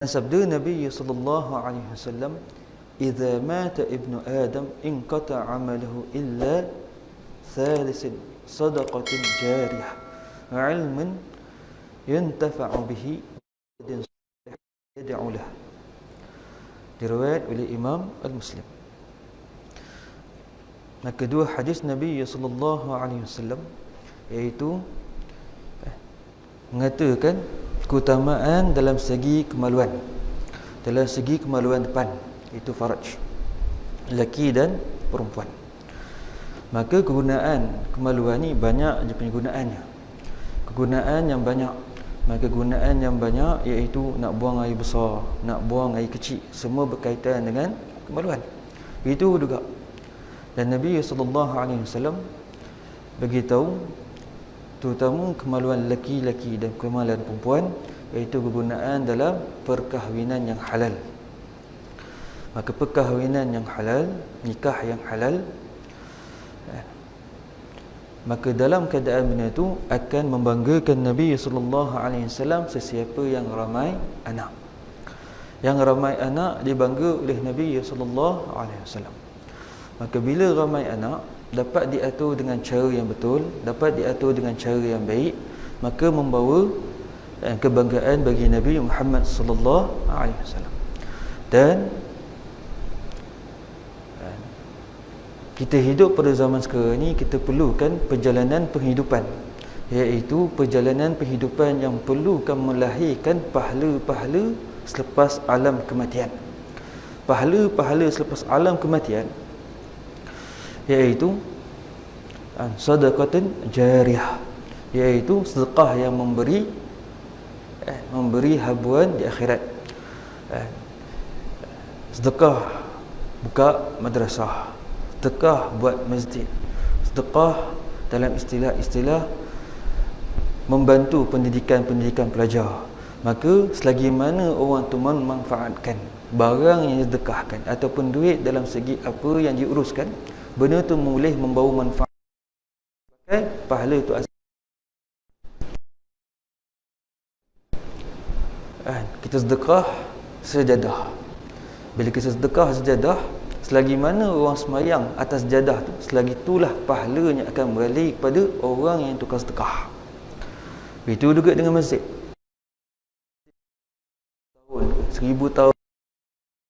Sabda Nabi sallallahu alaihi wasallam, "Idza mata ibnu Adam inqata 'amaluhu illa thalithin sadaqatin jariyah, 'ilmin yuntafa'u bihi dan yad'u lahu." Diriwayat oleh Imam Al-Muslim. Nah, kedua hadis Nabi sallallahu alaihi wasallam iaitu mengatakan keutamaan dalam segi kemaluan, depan, itu faraj, lelaki dan perempuan. Maka kegunaan kemaluan ni banyak je penggunaannya, kegunaan yang banyak. Maka kegunaan yang banyak iaitu nak buang air besar, nak buang air kecil, semua berkaitan dengan kemaluan. Itu juga. Dan Nabi SAW beritahu terutama kemaluan lelaki-lelaki dan kemaluan perempuan, iaitu kegunaan dalam perkahwinan yang halal. Maka perkahwinan yang halal, nikah yang halal, maka dalam keadaan benda itu akan membanggakan Nabi SAW sesiapa yang ramai anak. Yang ramai anak dibangga oleh Nabi SAW. Maka bila ramai anak dapat diatur dengan cara yang betul, dapat diatur dengan cara yang baik, maka membawa kebanggaan bagi Nabi Muhammad sallallahu alaihi wasallam. Dan kita hidup pada zaman sekarang ni, kita perlukan perjalanan penghidupan, iaitu perjalanan penghidupan yang perlukan melahirkan pahala-pahala selepas alam kematian. Pahala-pahala selepas alam kematian iaitu sedekah jariyah, iaitu sedekah yang memberi habuan di akhirat. Sedekah buka madrasah, sedekah buat masjid, sedekah dalam istilah membantu pendidikan pelajar. Maka selagi mana orang tu memanfaatkan barang yang disedekahkan ataupun duit dalam segi apa yang diuruskan, benda tu boleh membawa manfaat, pakai pahala tu asal. Kita sedekah sejadah. Bila kita sedekah sejadah, selagi mana orang semayang atas sejadah tu, selagi itulah pahalanya akan mengalir kepada orang yang tukar sedekah. Itu juga dengan masjid. 1000 tahun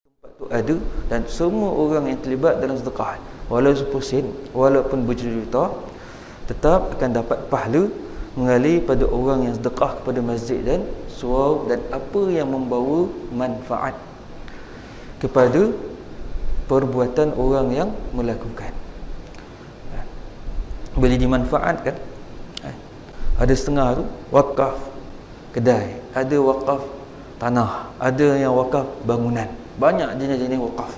tempat tu ada, dan semua orang yang terlibat dalam sedekah, walau 10%, walaupun berjuta-juta, tetap akan dapat pahala mengalir pada orang yang sedekah kepada masjid dan surau, dan apa yang membawa manfaat kepada perbuatan orang yang melakukan. Boleh dimanfaatkan. Ada setengah tu wakaf kedai, ada wakaf tanah, ada yang wakaf bangunan, banyak jenis-jenis wakaf.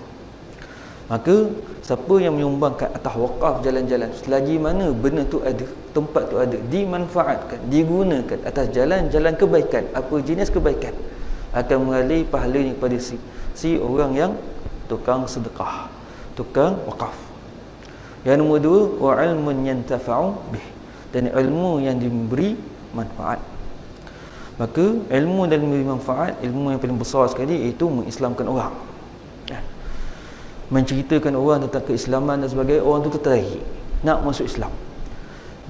Maka siapa yang menyumbangkan atas wakaf jalan-jalan, selagi mana benda tu ada, tempat tu ada, dimanfaatkan, digunakan atas jalan-jalan kebaikan, apa jenis kebaikan, akan mengalir pahalanya kepada si orang yang tukang sedekah, tukang wakaf. Yang nombor 2, wa ilmun yantafa'u bih, dan ilmu yang diberi manfaat. Maka ilmu dan memberi manfaat, ilmu yang paling besar sekali iaitu mengislamkan orang, menceritakan orang tentang keislaman dan sebagainya. Orang tu tertarik nak masuk Islam.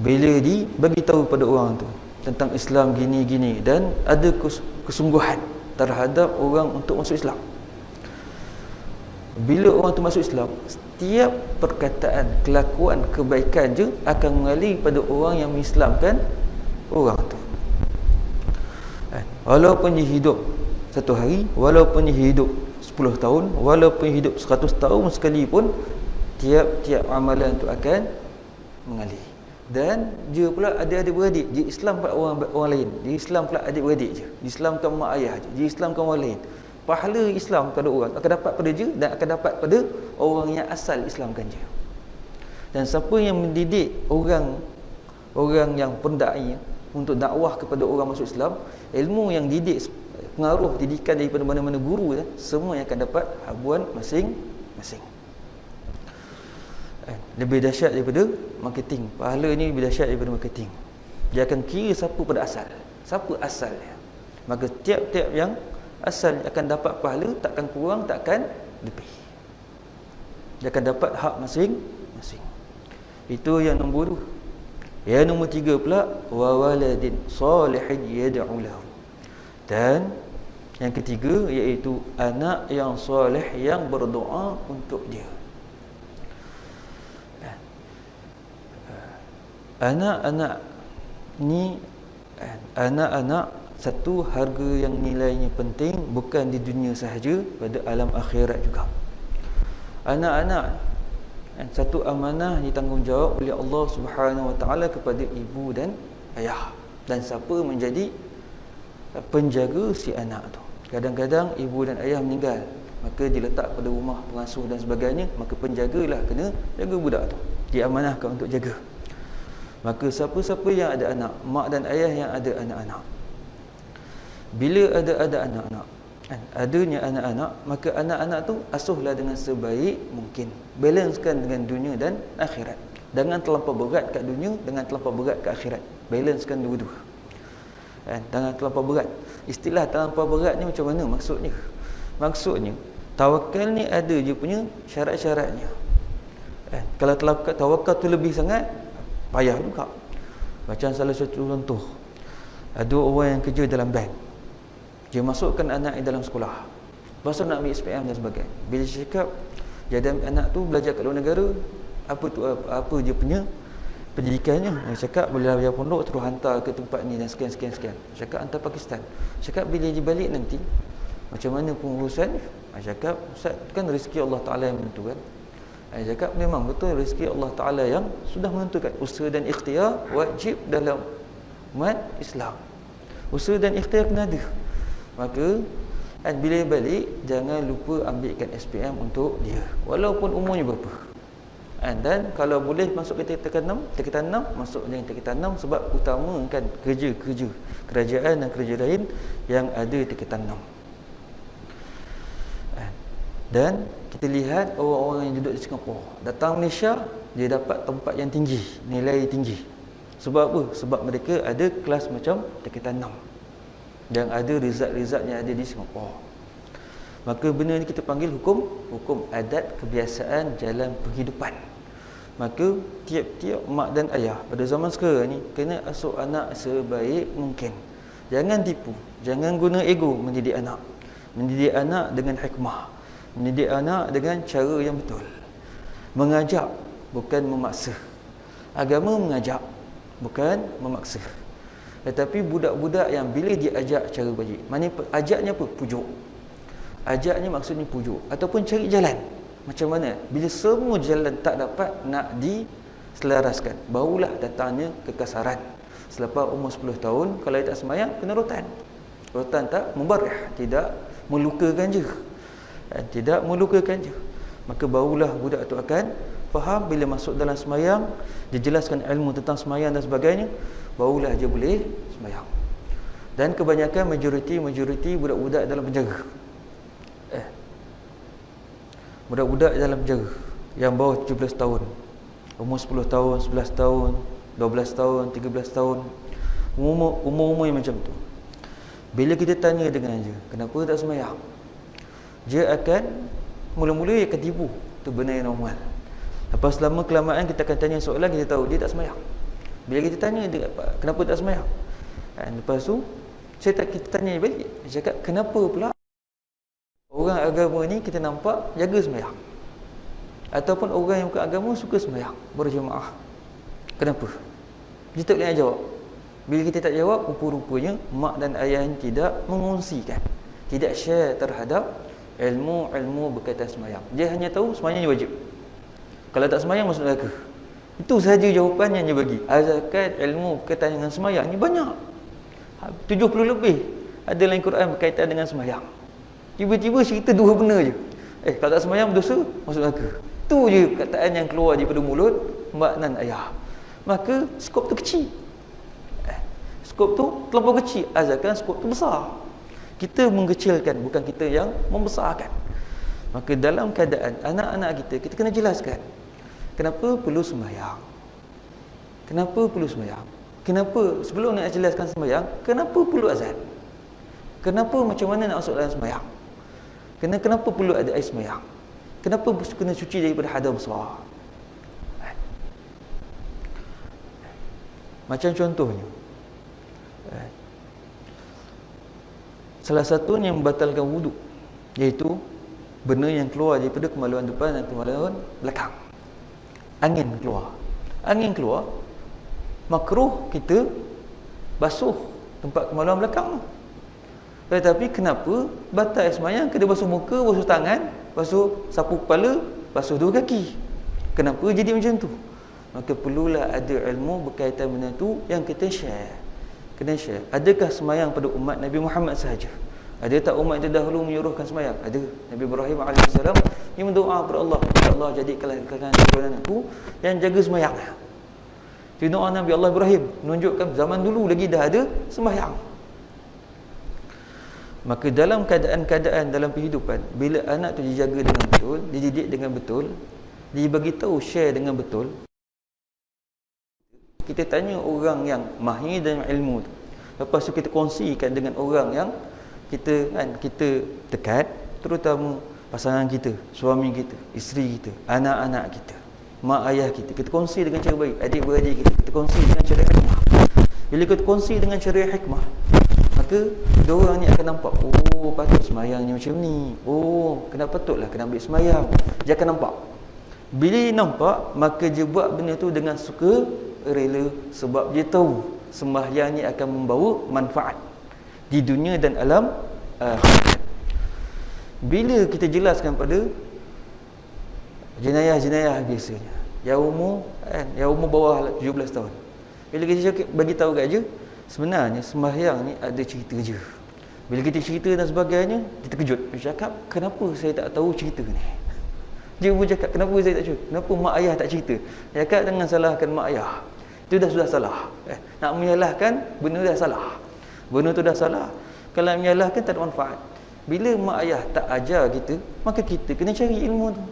Bila bagi tahu pada orang tu tentang Islam gini-gini, dan ada kesungguhan terhadap orang untuk masuk Islam. Bila orang tu masuk Islam, setiap perkataan, kelakuan, kebaikan je akan mengalir pada orang yang mengislamkan orang tu. Walaupun dia hidup satu hari, walaupun dia hidup 10 tahun, walaupun hidup 100 tahun sekalipun, tiap-tiap amalan tu akan mengalir. Dan dia pula ada adik-beradik, dia Islam pula orang lain, dia Islam pula adik-beradik je, dia Islamkan mak ayah je, dia Islamkan orang lain. Pahala Islam pada orang akan dapat pada dia, dan akan dapat pada orang yang asal Islamkan dia. Dan siapa yang mendidik orang yang pendai untuk dakwah kepada orang masuk Islam, ilmu yang didik, pengaruh didikan daripada mana-mana guru, semua yang akan dapat habuan masing-masing. Lebih dahsyat daripada marketing. Pahala ni lebih dahsyat daripada marketing. Dia akan kira siapa pada asal, siapa asalnya. Maka tiap-tiap yang asal akan dapat pahala, takkan kurang, takkan lebih. Dia akan dapat hak masing-masing. Itu yang nombor 2. Yang nombor 3 pula, wa waladin salihin yad'u lahu. Dan yang ketiga iaitu anak yang soleh yang berdoa untuk dia. Anak-anak ni, anak-anak satu harga yang nilainya penting bukan di dunia sahaja, pada alam akhirat juga. Anak-anak satu amanah ditanggungjawab oleh Allah Subhanahu Wa Taala kepada ibu dan ayah, dan siapa menjadi penjaga si anak tu. Kadang-kadang ibu dan ayah meninggal, maka diletak pada rumah pengasuh dan sebagainya, maka penjagalah kena jaga budak tu, diamanahkan untuk jaga. Maka siapa-siapa yang ada anak, mak dan ayah yang ada anak-anak, bila ada anak-anak, adanya anak-anak, maka anak-anak tu asuhlah dengan sebaik mungkin, balancekan dengan dunia dan akhirat. Jangan terlampau berat kat dunia, dengan terlampau berat kat akhirat. Balancekan dua-dua. Jangan terlampau berat. Istilah terlampau berat ni macam mana maksudnya? Maksudnya tawakal ni ada je punya syarat-syaratnya. Kalau tawakal tu lebih sangat, payah juga. Macam salah satu contoh, ada orang yang kerja dalam bank, dia masukkan anak dalam sekolah, lepas tu nak ambil SPM dan sebagainya. Bila dia cakap jadi anak tu belajar kat luar negara, apa dia punya pendidikannya, dia cakap boleh bayar pondok terus hantar ke tempat ni dan sekian. Dia cakap hantar Pakistan. Dia cakap bila dia balik nanti macam mana pengurusan? Dia cakap Ustaz, kan rezeki Allah Ta'ala yang menentukan. Dia cakap memang betul rezeki Allah Ta'ala yang sudah menentukan. Usaha dan ikhtiar wajib dalam umat Islam. Usaha dan ikhtiar kena ada. Maka bila balik, jangan lupa ambilkan SPM untuk dia, walaupun umurnya berapa. Dan kalau boleh masuk ke tingkatan 6, masuk dengan tingkatan 6, sebab utamakan kerja kerajaan dan kerja lain yang ada tingkatan 6. Dan kita lihat orang-orang yang duduk di Singapura datang Malaysia, dia dapat tempat yang tinggi, nilai tinggi. Sebab apa? Sebab mereka ada kelas macam tingkatan 6 yang ada result-result yang ada di Singapura. Maka benda ni kita panggil hukum adat kebiasaan jalan penghidupan. Maka tiap-tiap mak dan ayah pada zaman sekarang ni kena asuh anak sebaik mungkin. Jangan tipu, jangan guna ego mendidik anak. Mendidik anak dengan hikmah, mendidik anak dengan cara yang betul. Mengajak bukan memaksa. Agama mengajak bukan memaksa. Tetapi budak-budak yang bila diajak cara baik, mana ajaknya apa? Pujuk. Ajaknya maksudnya pujuk ataupun cari jalan. Macam mana? Bila semua jalan tak dapat nak diselaraskan, barulah datangnya kekasaran. Selepas umur 10 tahun, kalau dia tak semayang, kena rotan. Rotan tak mubarrih, tidak melukakan je. Tidak melukakan je. Maka barulah budak tu akan faham. Bila masuk dalam semayang, dia jelaskan ilmu tentang semayang dan sebagainya, barulah dia boleh semayang. Dan kebanyakan majoriti budak-budak dalam penjara, budak-budak dalam penjara yang bawah 17 tahun, umur 10 tahun, 11 tahun, 12 tahun, 13 tahun, umur-umur yang macam tu. Bila kita tanya dengan dia, kenapa tak semayang, dia akan mula-mula dia akan tipu. Itu benda yang normal. Lepas lama kelamaan kita akan tanya soalan, kita tahu dia tak semayang. Bila kita tanya dia, kenapa tak semayang, lepas tu kita tanya dia balik, dia cakap kenapa pula orang agama ni kita nampak jaga semayang, ataupun orang yang bukan agama suka semayang berjemaah, kenapa? Dia tak boleh nak jawab. Bila kita tak jawab, rupa-rupanya mak dan ayah tidak mengongsikan, tidak share terhadap ilmu berkaitan semayang. Dia hanya tahu semayang wajib, kalau tak semayang masuk neraka. Itu sahaja jawapan yang dia bagi. Asalkan ilmu berkaitan dengan semayang ni banyak, 70 lebih ada dalam Quran berkaitan dengan semayang. Tiba-tiba cerita dua benda je. Kalau tak semayang berdosa, masuk neraka. Itu je perkataan yang keluar daripada mulut mak dan ayah. Maka skop tu kecil. Skop tu terlampau kecil, asalkan skop tu besar. Kita mengecilkan, bukan kita yang membesarkan. Maka dalam keadaan anak-anak kita kena jelaskan kenapa perlu sembahyang. Kenapa perlu sembahyang? Kenapa sebelum nak jelaskan sembahyang, kenapa perlu azan? Kenapa macam mana nak masuk dalam sembahyang? Kenapa perlu ada air sembahyang? Kenapa kena cuci daripada hadas besar? Macam contohnya, salah satunya yang membatalkan wuduk, iaitu benda yang keluar daripada kemaluan depan dan kemaluan belakang. Angin keluar, makruh kita basuh tempat kemaluan belakang. Tetapi kenapa batal sembahyang kena basuh muka, basuh tangan, basuh sapu kepala, basuh dua kaki? Kenapa jadi macam tu? Maka perlulah ada ilmu berkaitan benda tu yang kita share. Kena share. Adakah sembahyang pada umat Nabi Muhammad sahaja? Ada tak umat itu dahulu menyuruhkan sembahyang? Ada. Nabi Ibrahim AS dia berdoa kepada Allah, ya Allah jadikanlah keturunan aku yang jaga sembahyang. Itu doa Nabi Allah Ibrahim, menunjukkan zaman dulu lagi dah ada sembahyang. Maka dalam keadaan-keadaan dalam kehidupan, bila anak tu dijaga dengan betul, dididik dengan betul, dibagi tahu, share dengan betul, kita tanya orang yang mahir dalam ilmu tu, lepas tu kita kongsikan dengan orang yang kita dekat, terutama pasangan kita, suami kita, isteri kita, anak-anak kita, mak ayah kita kongsi dengan cara baik. Adik-beradik kita kongsi dengan cara hikmah. Bila kita kongsi dengan cara hikmah, maka diorang ni akan nampak, oh patut sembahyang ni macam ni, oh patutlah kena ambil sembahyang. Dia akan nampak. Bila dia nampak, maka dia buat benda tu dengan suka rela, sebab dia tahu sembahyang ni akan membawa manfaat di dunia dan alam akhirat. Bila kita jelaskan pada jenayah-jenayah biasanya yang umur bawah 17 tahun, bila kita bagi tahu kat dia, sebenarnya sembahyang ni ada cerita je. Bila kita cerita dan sebagainya, dia terkejut. Dia cakap, kenapa saya tak tahu cerita ni? Dia pun cakap, kenapa saya tak cerita? Kenapa mak ayah tak cerita? Dia cakap, jangan salahkan mak ayah. Itu sudah salah. Nak menyalahkan, benda dah salah. Benda tu dah salah. Kalau menyalahkan, tak ada manfaat. Bila mak ayah tak ajar kita, maka kita kena cari ilmu tu.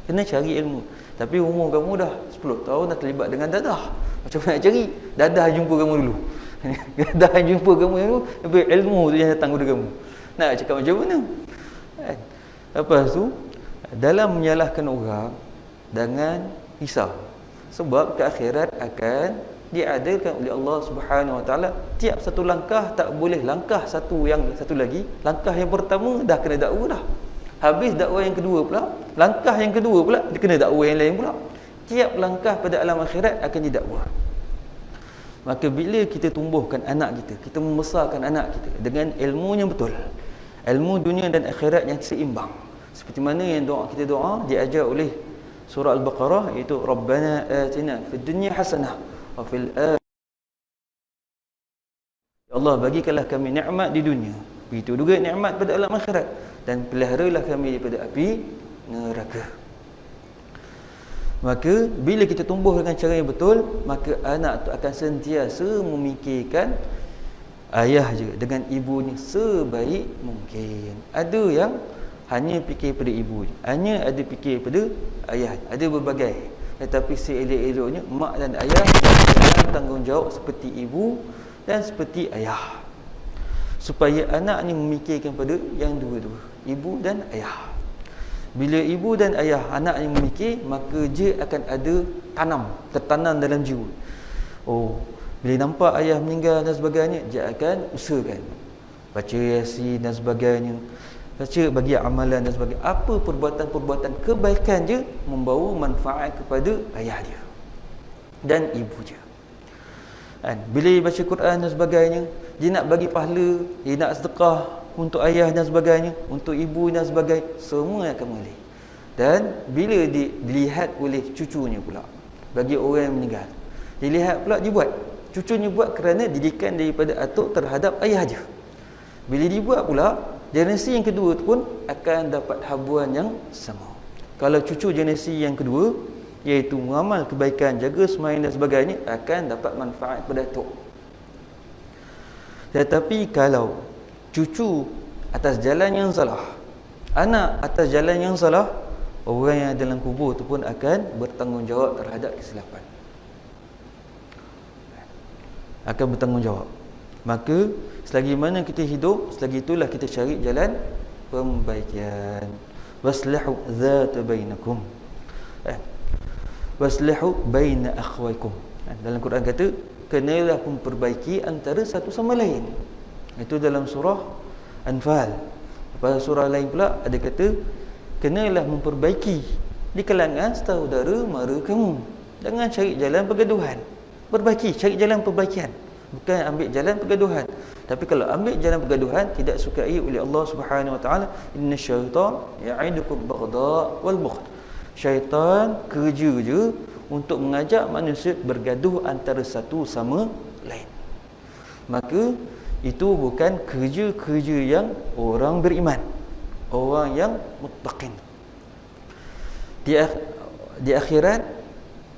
Kena cari ilmu. Tapi umur kamu dah 10 tahun dah terlibat dengan dadah. Macam mana nak cari? Dadah jumpa kamu dulu. Dadah jumpa kamu dulu, tapi ilmu tu yang datang kepada kamu. Nak cakap macam mana? Lepas tu, dalam menyalahkan orang, jangan risau. Sebab ke akhirat akan diadilkan oleh Allah Subhanahu Wa Taala. Tiap satu langkah tak boleh langkah satu lagi. Langkah yang pertama dah kena dakwa dah. Habis dakwah yang kedua pula, langkah yang kedua pula dia kena dakwah yang lain pula. Tiap langkah pada alam akhirat akan didakwa. Maka bila kita tumbuhkan anak kita membesarkan anak kita dengan ilmu yang betul, ilmu dunia dan akhirat yang seimbang, seperti mana yang kita doa diajar oleh surah Al-Baqarah, iaitu Rabbana atina fid dunya hasanah wa fil akhirati, ya Allah bagikanlah kami nikmat di dunia, begitu juga nikmat pada alam akhirat, dan peliharalah kami daripada api neraka. Maka bila kita tumbuh dengan cara yang betul, maka anak tu akan sentiasa memikirkan ayah je dengan ibunya sebaik mungkin. Ada yang hanya fikir pada ibu, hanya ada fikir pada ayah, ada berbagai. Tetapi seelok-eloknya mak dan ayah dalam tanggungjawab seperti ibu dan seperti ayah, supaya anak ni memikirkan pada yang dua-dua, ibu dan ayah. Bila ibu dan ayah anak yang memikir, maka dia akan ada tertanam dalam jiwa. Oh, bila nampak ayah meninggal dan sebagainya, dia akan usahakan baca Yasin dan sebagainya, baca bagi amalan dan sebagainya. Apa perbuatan-perbuatan kebaikan dia membawa manfaat kepada ayah dia dan ibu dia. Bila dia baca Quran dan sebagainya, dia nak bagi pahala, dia nak sedekah untuk ayah dan sebagainya, untuk ibu dan sebagainya, semua akan boleh. Dan bila dilihat oleh cucunya pula, bagi orang yang meninggal, dilihat pula dia buat, cucunya buat kerana didikan daripada atuk terhadap ayah dia. Bila dibuat pula, generasi yang kedua tu pun akan dapat habuan yang sama. Kalau cucu generasi yang kedua, iaitu mengamal kebaikan, jaga sembahyang dan sebagainya, akan dapat manfaat pada atuk. Tetapi kalau cucu atas jalan yang salah, anak atas jalan yang salah, orang yang dalam kubur tu pun akan bertanggungjawab terhadap kesilapan. Akan bertanggungjawab. Maka selagi mana kita hidup, selagi itulah kita cari jalan pembaikan. Waslihu dzata bainakum. Waslihu baina akhwaikum. Dalam Quran kata, kenalah memperbaiki antara satu sama lain. Itu dalam surah Anfal. Pada surah lain pula ada kata, kenalah memperbaiki di kalangan saudara mara kamu. Jangan cari jalan pergaduhan. Perbaiki, cari jalan perbaikan. Bukan ambil jalan pergaduhan. Tapi kalau ambil jalan pergaduhan, tidak sukai oleh Allah Subhanahu Wa Taala. Innasyaitan ya'idukum baghdha wal bughdh. Syaitan kerja je untuk mengajak manusia bergaduh antara satu sama lain. Maka itu bukan kerja-kerja yang orang beriman, orang yang muttaqin. Di akhirat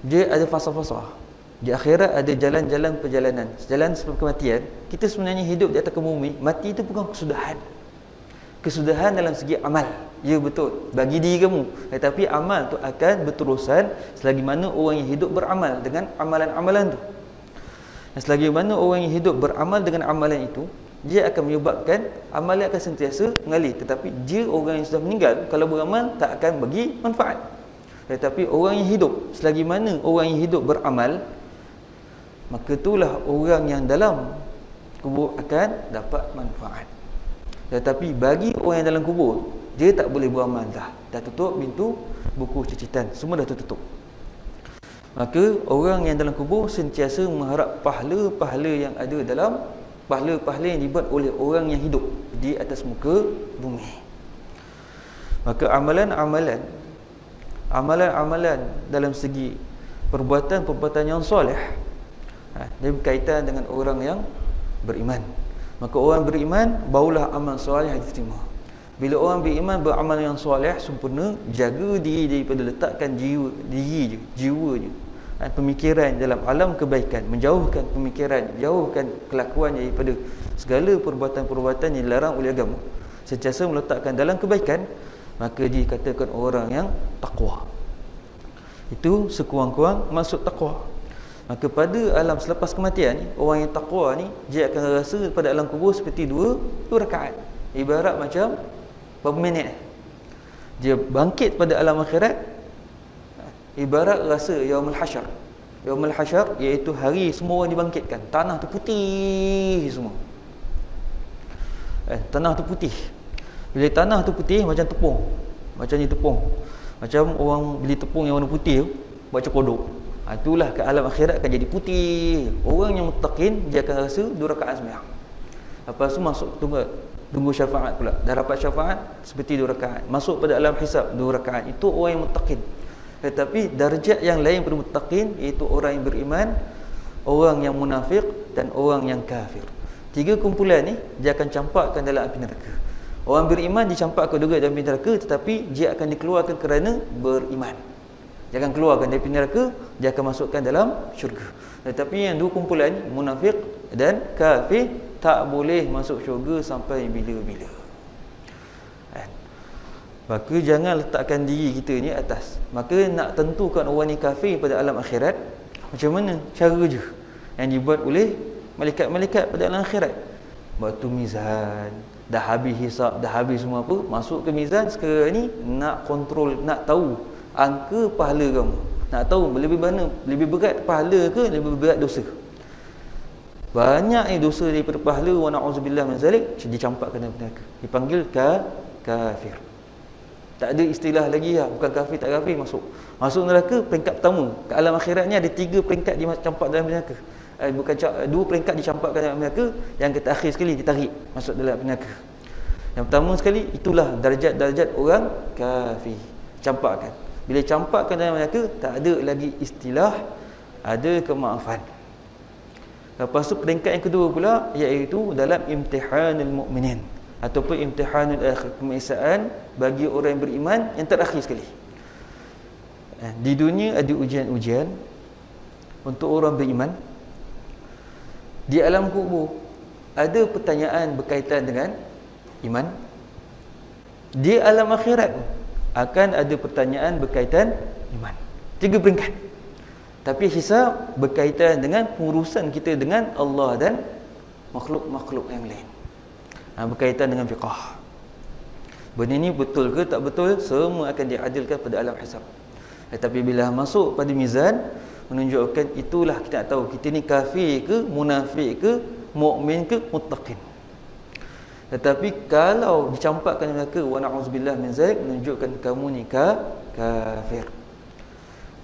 dia ada fasa-fasa. Di akhirat ada jalan-jalan perjalanan. Jalan sebelum kematian. Kita sebenarnya hidup di atas bumi. Mati itu bukan kesudahan. Kesudahan dalam segi amal. Ya betul, bagi diri kamu. Tetapi amal tu akan berterusan selagi mana orang yang hidup beramal dengan amalan-amalan tu. Dan selagi mana orang yang hidup beramal dengan amalan itu, dia akan menyebabkan amalan akan sentiasa mengalir. Tetapi dia orang yang sudah meninggal, kalau beramal tak akan bagi manfaat. Tetapi orang yang hidup, selagi mana orang yang hidup beramal, maka itulah orang yang dalam kubur akan dapat manfaat. Tetapi bagi orang yang dalam kubur, dia tak boleh beramal dah. Dah tutup pintu buku catatan, semua dah tertutup. Maka orang yang dalam kubur sentiasa mengharap pahala-pahala yang ada dalam, pahala-pahala yang dibuat oleh orang yang hidup di atas muka bumi. Maka amalan-amalan dalam segi perbuatan-perbuatan yang soleh, dia berkaitan dengan orang yang beriman. Maka orang beriman barulah amal soleh diterima. Bila orang beriman beramal yang soleh sempurna, jaga diri daripada letakkan jiwa je, pemikiran dalam alam kebaikan, menjauhkan pemikiran, jauhkan kelakuan daripada segala perbuatan-perbuatan yang dilarang oleh agama, sentiasa meletakkan dalam kebaikan, maka dikatakan orang yang takwa. Itu sekurang-kurang maksud takwa. Maka pada alam selepas kematian ni, orang yang takwa ni, dia akan rasa pada alam kubur seperti dua rakaat. Ibarat macam berapa minit. Dia bangkit pada alam akhirat, ibarat rasa yaumul hasyar. Yaumul hasyar iaitu hari semua orang dibangkitkan. Tanah tu putih semua. Tanah tu putih. Bila tanah tu putih macam tepung. Macam ni tepung. Macam orang beli tepung yang warna putih tu, buat macam kodok. Itulah ke alam akhirat akan jadi putih. Orang yang muttaqin, dia akan rasa 2 rakaat sembahyang. Lepas tu masuk tunggu syafaat pula. Dah dapat syafaat seperti 2 rakaat. Masuk pada alam hisab 2 rakaat. Itu orang yang muttaqin. Tetapi darjat yang lain pada muttaqin, iaitu orang yang beriman, orang yang munafik dan orang yang kafir. 3 kumpulan ni dia akan campakkan dalam api neraka. Orang beriman dicampakkan juga dalam api neraka, tetapi dia akan dikeluarkan kerana beriman. Dia akan keluarkan dari neraka, dia akan masukkan dalam syurga. Tetapi yang 2 kumpulan ni, munafik dan kafir, tak boleh masuk syurga sampai bila-bila. Maka jangan letakkan diri kita ni atas. Maka nak tentukan orang ni kafir pada alam akhirat, macam mana cara je yang dibuat oleh malaikat-malaikat pada alam akhirat. Batu mizan, dah habis hisab, dah habis semua apa, masuk ke mizan. Sekarang ni nak kontrol, nak tahu angka pahala kamu, nak tahu lebih berat pahala ke lebih berat dosa. Banyak dosa daripada pahala, wa na'udzubillah min zalik, dicampakkan dalam neraka, dipanggil kafir. Tak ada istilah lagi lah, bukan kafir tak kafir, masuk neraka. Peringkat pertama ke alam akhirat ni ada 3 peringkat dicampak dalam neraka. Bukan 2 peringkat dicampakkan dalam neraka, yang terakhir sekali ditarik masuk dalam neraka. Yang pertama sekali, itulah darjat-darjat orang kafir, campakkan. Bila campakkan dalam neraka, tak ada lagi istilah ada kemaafan. Lepas tu peringkat yang kedua pula, iaitu dalam imtihanul mu'minin, ataupun imtihanul akhir, pemeriksaan bagi orang yang beriman yang terakhir sekali. Di dunia ada ujian-ujian untuk orang beriman. Di alam kubur ada pertanyaan berkaitan dengan iman. Di alam akhirat akan ada pertanyaan berkaitan iman. 3 peringkat. Tapi hisab berkaitan dengan pengurusan kita dengan Allah dan makhluk-makhluk yang lain. Berkaitan dengan fiqh. Benda ni betul ke tak betul, semua akan diadilkan pada alam hisab. Tetapi bila masuk pada mizan, menunjukkan itulah kita nak tahu kita ni kafir ke, munafik ke, mukmin ke, muttaqin. Tetapi kalau dicampakkan neraka, wa na'udzubillah min zalik, menunjukkan kamu ni kafir.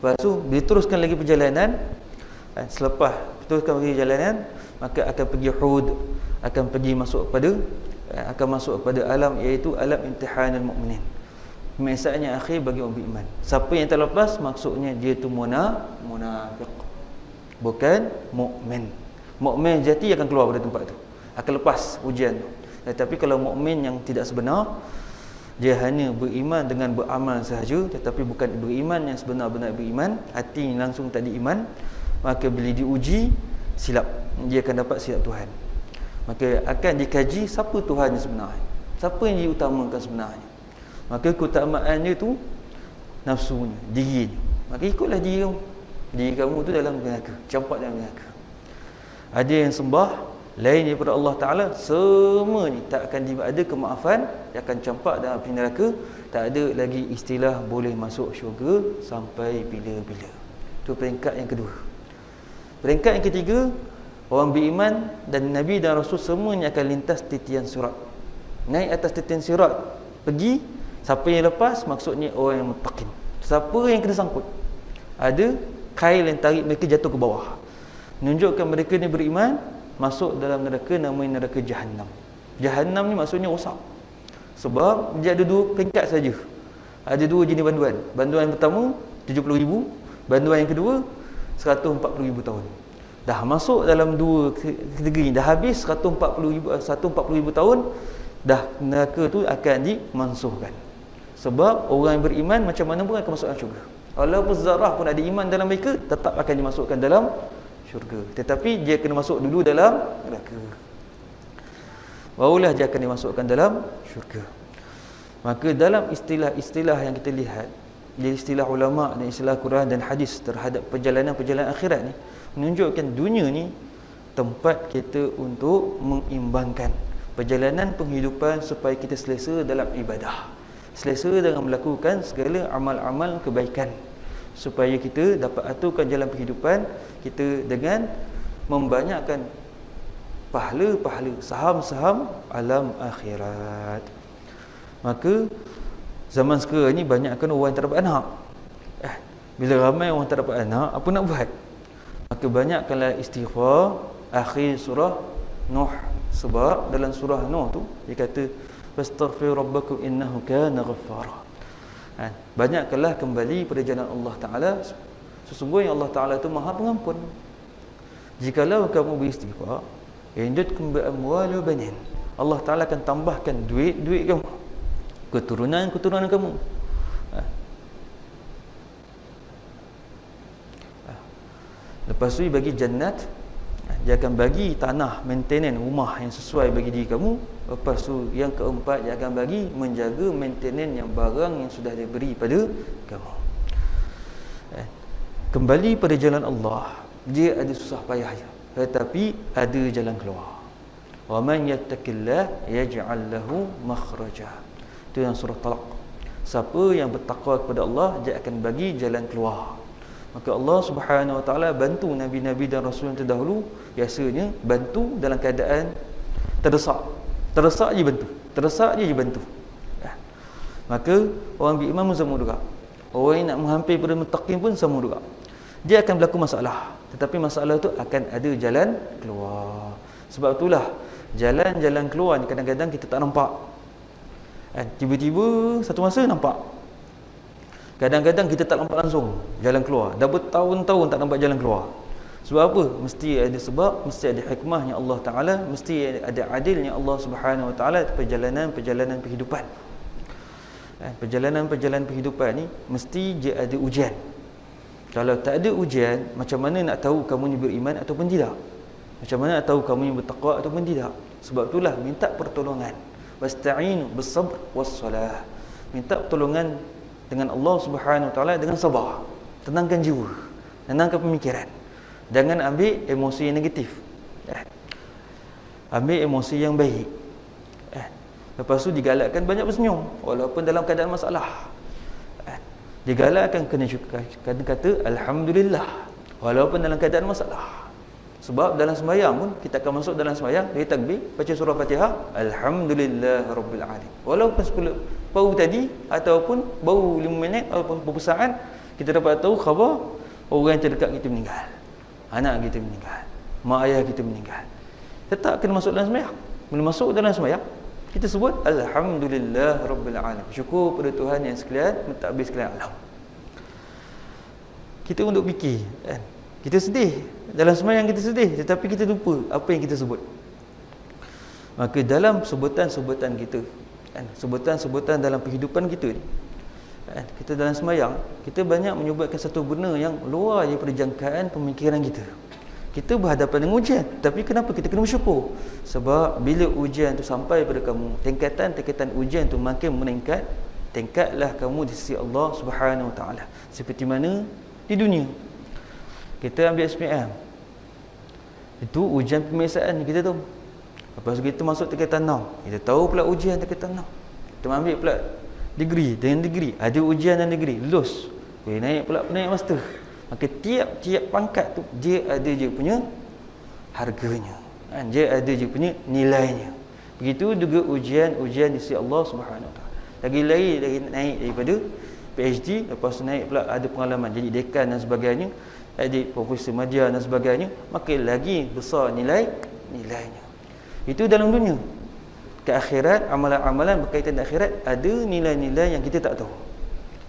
Lepas tu diteruskan lagi perjalanan. Selepas teruskan lagi perjalanan, maka akan pergi Hud, akan pergi masuk kepada alam, iaitu alam imtihanul mukminin. Pemeriksaan yang akhir bagi orang beriman. Siapa yang terlepas, maksudnya dia tu munafiq, bukan mukmin. Mukmin jati akan keluar dari tempat tu, akan lepas ujian tu. Tetapi kalau mukmin yang tidak sebenar, dia hanya beriman dengan beramal sahaja, tetapi bukan beriman yang sebenar-benar beriman, hati langsung tak diiman, maka bila diuji silap, dia akan dapat silap Tuhan. Maka akan dikaji siapa Tuhan yang sebenarnya, siapa yang diutamakan sebenarnya. Maka keutamaan dia tu nafsunya, diri ni. Maka ikutlah diri kamu. Diri kamu tu dalam neraka, campak dalam neraka. Ada yang sembah lain daripada Allah Ta'ala, semua ni tak akan ada kemaafan, dia akan campak dalam api neraka. Tak ada lagi istilah boleh masuk syurga sampai bila-bila. Itu peringkat yang kedua. Peringkat yang ketiga, orang beriman dan Nabi dan Rasul semuanya akan lintas titian sirat. Naik atas titian sirat, pergi. Siapa yang lepas, maksudnya orang yang muttaqin. Siapa yang kena sangkut, ada kail yang tarik mereka jatuh ke bawah, menunjukkan mereka ni beriman, masuk dalam neraka, namanya neraka Jahannam. Jahannam ni maksudnya rosak. Sebab dia ada dua peringkat saja. Ada dua jenis banduan. Banduan yang pertama 70,000, banduan yang kedua 140,000 tahun. Dah masuk dalam dua kategori ni, dah habis 140,000 tahun, dah neraka tu akan dimansuhkan. Sebab orang yang beriman macam mana pun akan masuk dalam syurga. Walaupun zarah pun ada iman dalam mereka, tetap akan dimasukkan dalam syurga. Tetapi dia kena masuk dulu dalam neraka, barulah dia akan dimasukkan dalam syurga. Maka dalam istilah-istilah yang kita lihat, di istilah ulama' dan istilah Quran dan hadis terhadap perjalanan-perjalanan akhirat ni, menunjukkan dunia ni tempat kita untuk mengimbangkan perjalanan penghidupan supaya kita selesa dalam ibadah, selesa dengan melakukan segala amal-amal kebaikan, supaya kita dapat aturkan jalan penghidupan kita dengan membanyakkan pahala-pahala, saham-saham alam akhirat. Maka zaman sekarang ni banyakkan orang yang tak dapat anak. Bila ramai orang tak dapat anak, apa nak buat? Maka banyakkanlah istighfar. Akhir surah Nuh, sebab dalam surah Nuh tu dia kata fastaghfir rabbakum innahu kana ghaffara. Banyakkanlah kembali pada jalan Allah Ta'ala, sesungguhnya Allah Ta'ala itu Maha Pengampun. Jikalau kamu beristighfar, yamdudkum bi amwali wa banin, Allah Ta'ala akan tambahkan duit kamu, keturunan kamu. Lepas tu bagi jannat, dia akan bagi tanah maintenance rumah yang sesuai bagi diri kamu. Lepas tu yang keempat, dia akan bagi menjaga maintenance yang barang yang sudah dia beri pada kamu. Kembali pada jalan Allah, dia ada susah payahnya, tetapi ada jalan keluar. Wa man yattaqillah yaj'al lahu makhraja. Itu yang surah Talaq. Siapa yang bertakwa kepada Allah, dia akan bagi jalan keluar. Maka Allah Subhanahu Wa Taala bantu nabi-nabi dan rasul yang terdahulu, biasanya bantu dalam keadaan terdesak je bantu. Maka orang beriman pun sama juga, orang yang nak menghampir pada muttaqin pun sama juga. Dia akan berlaku masalah, tetapi masalah tu akan ada jalan keluar. Sebab itulah jalan-jalan keluar ni kadang-kadang kita tak nampak. Tiba-tiba satu masa nampak. Kadang-kadang kita tak nampak langsung jalan keluar. Dah bertahun-tahun tak nampak jalan keluar. Sebab apa? Mesti ada sebab, mesti ada hikmahnya Allah Ta'ala, mesti ada adilnya Allah Subhanahu Wa Ta'ala. Perjalanan-perjalanan kehidupan, perjalanan-perjalanan kehidupan ni mesti dia ada ujian. Kalau tak ada ujian, macam mana nak tahu kamu ni beriman ataupun tidak? Macam mana nak tahu kamu ni bertakwa ataupun tidak? Sebab itulah minta pertolongan. Wasta'inu bis-sabr was-salah. Minta pertolongan dengan Allah Subhanahu Wa Taala dengan sabar. Tenangkan jiwa, tenangkan pemikiran. Jangan ambil emosi yang negatif. ambil emosi yang baik. Lepas tu digalakkan banyak bersenyum walaupun dalam keadaan masalah. Digalakkan kena kata alhamdulillah walaupun dalam keadaan masalah. Sebab dalam sembahyang pun kita akan masuk dalam sembahyang, dari takbir baca surah Fatihah, alhamdulillahirabbil alamin. Walaupun 10 bau tadi ataupun bau 5 minit ataupun beberapa saat, kita dapat tahu khabar orang yang terdekat kita meninggal. Anak kita meninggal, mak ayah kita meninggal. Tetap kena masuk dalam sembahyang. Bila masuk dalam sembahyang, kita sebut alhamdulillahirabbil alamin. Syukur pada Tuhan yang sekalian mentadbir sekalian alam. Kita untuk fikir kan. Kita sedih, dalam sembahyang kita sedih, tetapi kita lupa apa yang kita sebut. Maka dalam sebutan-sebutan kita, kan, sebutan-sebutan dalam kehidupan kita ni, kan, kita dalam sembahyang, kita banyak menyebutkan satu benda yang luar daripada jangkaan pemikiran kita. Kita berhadapan dengan ujian, tapi kenapa kita kena bersyukur? Sebab bila ujian tu sampai pada kamu, tingkatan ujian tu makin meningkat, tingkatlah kamu di sisi Allah Subhanahu Wa Taala. Seperti mana di dunia. Kita ambil SPM, itu ujian pemeriksaan kita tu. Lepas kita masuk tingkatan 6, kita tahu pula ujian tingkatan 6. Kita ambil pula degree, dengan degree ada ujian dan degree, lulus. Naik pula naik master. Maka tiap-tiap pangkat tu dia ada je punya harganya, kan? Dia ada je punya nilainya. Begitu juga ujian di sisi Allah Subhanahu Wa Taala. Lagi naik daripada PhD, lepas naik pula ada pengalaman jadi dekan dan sebagainya, jadi profesor madya dan sebagainya, makin lagi besar nilainya. Itu dalam dunia. Ke akhirat, amalan-amalan berkaitan dengan akhirat ada nilai-nilai yang kita tak tahu,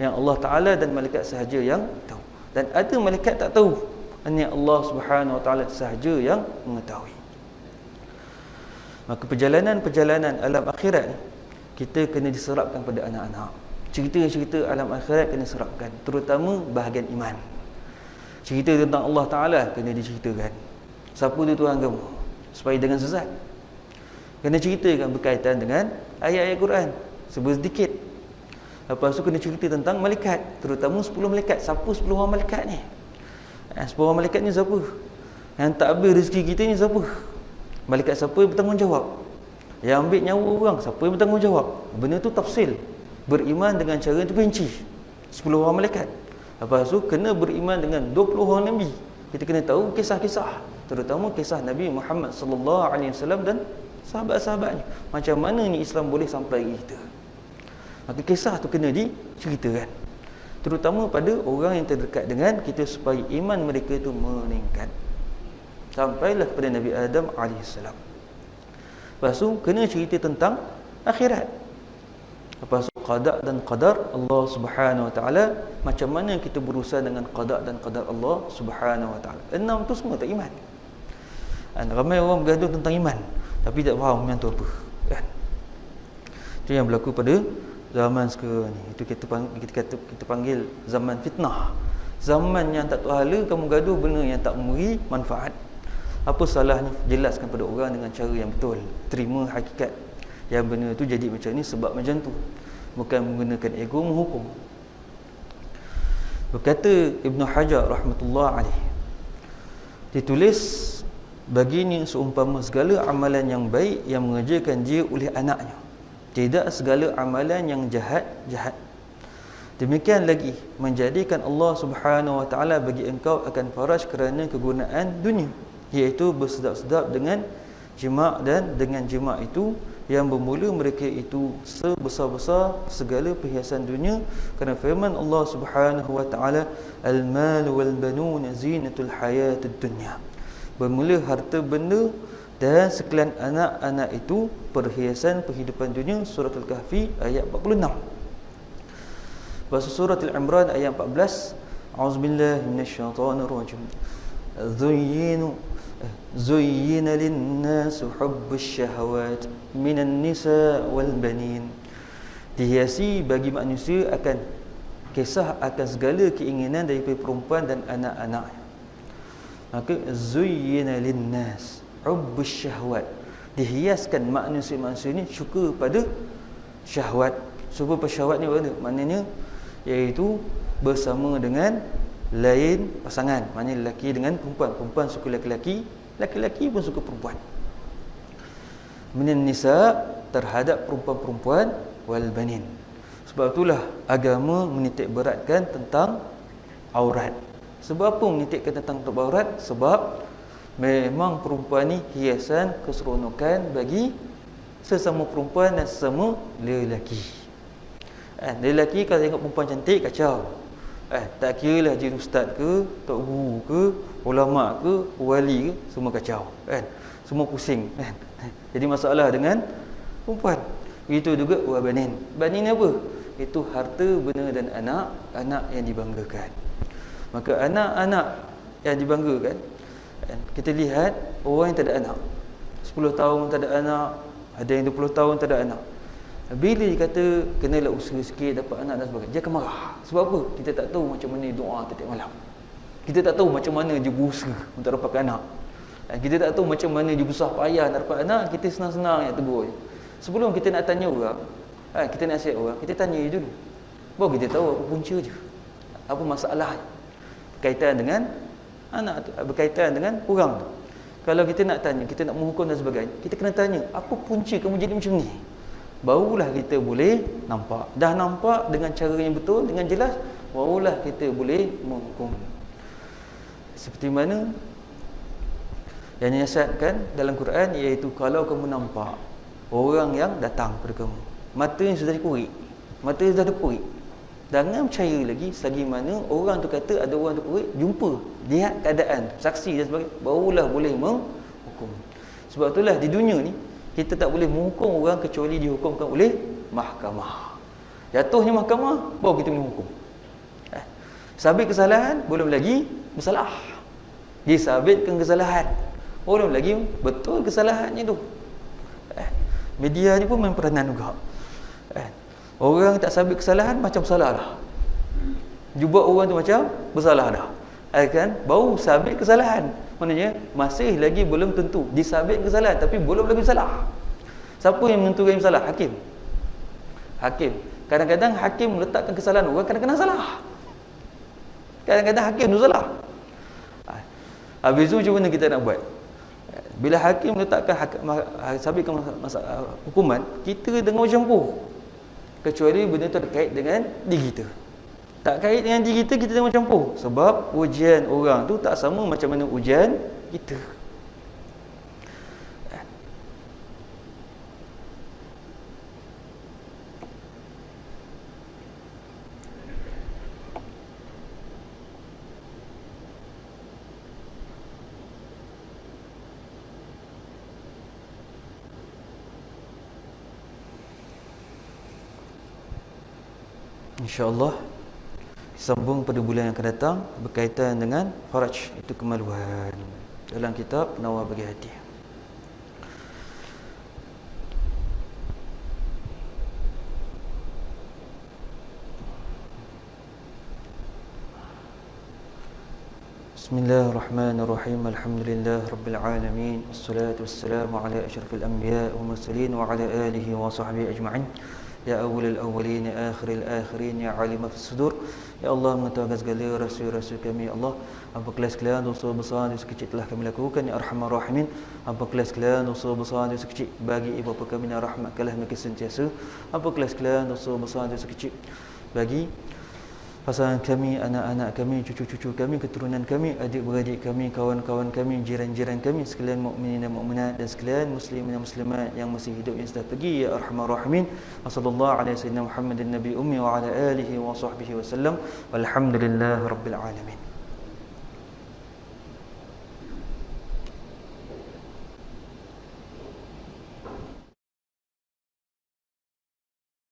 yang Allah Ta'ala dan malaikat sahaja yang tahu. Dan ada malaikat tak tahu, hanya Allah Subhanahu Wa Ta'ala sahaja yang mengetahui. Maka perjalanan alam akhirat ni, kita kena diserapkan pada anak-anak. Cerita-cerita alam akhirat kena serapkan, terutama bahagian iman. Cerita tentang Allah Ta'ala kena diceritakan. Siapa tu Tuhan kamu? Supaya dengan sesat. Kena ceritakan berkaitan dengan ayat-ayat Quran sedikit. Lepas tu kena cerita tentang malaikat, terutama 10 malaikat. Siapa 10 orang malaikat ni? 10 orang malaikat ni siapa? Yang tak habis rezeki kita ni siapa? Malaikat siapa yang bertanggungjawab? Yang ambil nyawa orang, siapa yang bertanggungjawab? Benda tu tafsil. Beriman dengan cara yang terperinci. 10 orang malaikat. Lepas tu kena beriman dengan 20 orang Nabi. Kita kena tahu kisah-kisah, terutama kisah Nabi Muhammad sallallahu alaihi wasallam dan sahabat-sahabatnya. Macam mana ni Islam boleh sampai kita. Maka kisah tu kena diceritakan, terutama pada orang yang terdekat dengan kita, supaya iman mereka itu meningkat sampailah kepada Nabi Adam alaihissalam. Lepas tu kena cerita tentang akhirat. Lepas tu qada dan qadar Allah Subhanahu Wa Taala, macam mana kita berurusan dengan qada dan qadar Allah Subhanahu Wa Taala. 6 tu semua tak iman. Ramai orang bergaduh tentang iman tapi tak faham iman tu apa, kan? Itu yang berlaku pada zaman sekarang ni. Itu kita panggil zaman fitnah. Zaman yang tak tahu hala, kamu gaduh benda yang tak memberi manfaat. Apa salahnya jelaskan pada orang dengan cara yang betul, terima hakikat yang benda tu jadi macam ni sebab macam tu, bukan menggunakan ego menghukum. Berkata Ibn Hajar rahmatullah alaih, ditulis baginya seumpama segala amalan yang baik yang mengerjakan dia oleh anaknya, tidak segala amalan yang jahat. Demikian lagi menjadikan Allah Subhanahu Wa Taala bagi engkau akan faraj kerana kegunaan dunia, iaitu bersedap-sedap dengan jima', dan dengan jima' itu yang bermula mereka itu sebesar-besar segala perhiasan dunia, kerana firman Allah Subhanahu Wa Taala, al-mal wal banun zinatul hayatid dunya, bermula harta benda dan sekalian anak-anak itu perhiasan kehidupan dunia. Surah Al-Kahfi ayat 46. Bahasa Surah Al-Imran ayat 14, a'udzubillahi minasyaitonirrajim. Zuyyina lin-nas hubbus syahawat minan nisa wal banin. Dihiasi bagi manusia akan kisah akan segala keinginan daripada perempuan dan anak-anak. Maka zuyyina lin-nas hubbus syahwat, dihiaskan manusia-manusia ni suka pada syahwat. Suka pada syahwat ni apa? Maknanya iaitu bersama dengan lain pasangan, maknanya lelaki dengan perempuan, perempuan suka lelaki, lelaki pun suka perempuan. minan nisa, terhadap perempuan-perempuan, wal banin. Sebab itulah agama menitik beratkan tentang aurat. Sebab apa menitikkan tentang aurat? Sebab memang perempuan ni hiasan keseronokan bagi sesama perempuan dan sesama lelaki. Lelaki kalau tengok perempuan cantik, kacau. Tak kira lah dia ustaz ke, tok guru ke, ulama ke, wali ke, semua kacau. Semua pusing. Jadi masalah dengan perempuan. Begitu juga wa banin. Banin apa? Itu harta, benda dan anak yang dibanggakan. Maka anak-anak yang dibanggakan, kita lihat orang yang tak ada anak, 10 tahun tak ada anak, ada yang 20 tahun tak ada anak. Bila dia kata kenalah usaha sikit dapat anak dan sebagainya, dia akan marah. Sebab apa? Kita tak tahu macam mana doa setiap malam. Kita tak tahu macam mana dia berusaha untuk dapatkan anak. Kita tak tahu macam mana dia besar payah nak dapat anak. Kita senang-senang nak tegur. Sebelum kita nak tanya orang, kita nak nasihat orang, kita tanya dia dulu. Baru kita tahu apa punca dia, apa masalah berkaitan dengan anak tu, berkaitan dengan orang tu. Kalau kita nak tanya, kita nak menghukum dan sebagainya, kita kena tanya, apa punca kamu jadi macam ni? Barulah kita boleh nampak. Dah nampak dengan cara yang betul, dengan jelas, barulah kita boleh menghukum. Seperti mana yang dinasihatkan dalam Quran, iaitu kalau kamu nampak orang yang datang kepada kamu, matanya sudah dikurik, matanya sudah dikurik, jangan percaya lagi selagi mana orang tu kata ada orang tu kurik, jumpa, lihat keadaan, saksi dan sebagainya, barulah boleh menghukum. Sebab itulah di dunia ni kita tak boleh menghukum orang kecuali dihukumkan oleh mahkamah. Jatuhnya mahkamah, baru kita boleh menghukum. Sabit kesalahan, belum lagi bersalah. Disabitkan kesalahan, belum lagi betul kesalahannya tu. Media ni pun main peranan juga. Orang tak sabit kesalahan macam salah dah. Jubah orang tu macam bersalah dah. Kan? Baru sabit kesalahan. Maknanya masih lagi belum tentu disabit kesalahan, tapi belum lagi salah. Siapa yang menentukan salah? Hakim. Hakim. Kadang-kadang hakim meletakkan kesalahan orang, kadang-kadang salah. Kadang-kadang hakim tu salah. Habis tu macam mana kita nak buat? Bila hakim meletakkan sabitkan hukuman, kita dengar campur. Kecuali benda tu terkait dengan diri kita. Tak kait dengan diri kita, kita dengar campur. Sebab ujian orang tu tak sama macam mana ujian kita. InsyaAllah sambung pada bulan yang akan datang berkaitan dengan faraj, itu kemaluan, dalam kitab Nawar Bagi Hati. Bismillahirrahmanirrahim. Alhamdulillah Rabbil Alamin. Wassalatu wassalamu ala asyrafil anbiya wa mursalin wa ala alihi wa sahbihi ajma'in. Ya awwalul awwalin, ya akhiril akhirin, ya alimah fis sudur. Ya Allah, mengetahui segala rasul-rasul kami, ya Allah. Apabila sekalian dosa besar, dosa kecil telah kami lakukan, ya arhamar rahimin. Apabila sekalian dosa besar, dosa kecil bagi ibu bapa kami, ya rahmatkanlah mereka sentiasa. Apabila sekalian dosa besar, dosa kecil bagi pasangan kami, anak-anak kami, cucu-cucu kami, keturunan kami, adik-beradik kami, kawan-kawan kami, jiran-jiran kami, sekalian mukminin dan mukminat, dan sekalian muslimin dan muslimat yang masih hidup yang sudah pergi, ya arhamar rahimin. Wassallallahu ala sayyidina Muhammadin nabi ummi wa ala alihi wa sahbihi wasallam. Walhamdulillahirabbil alamin.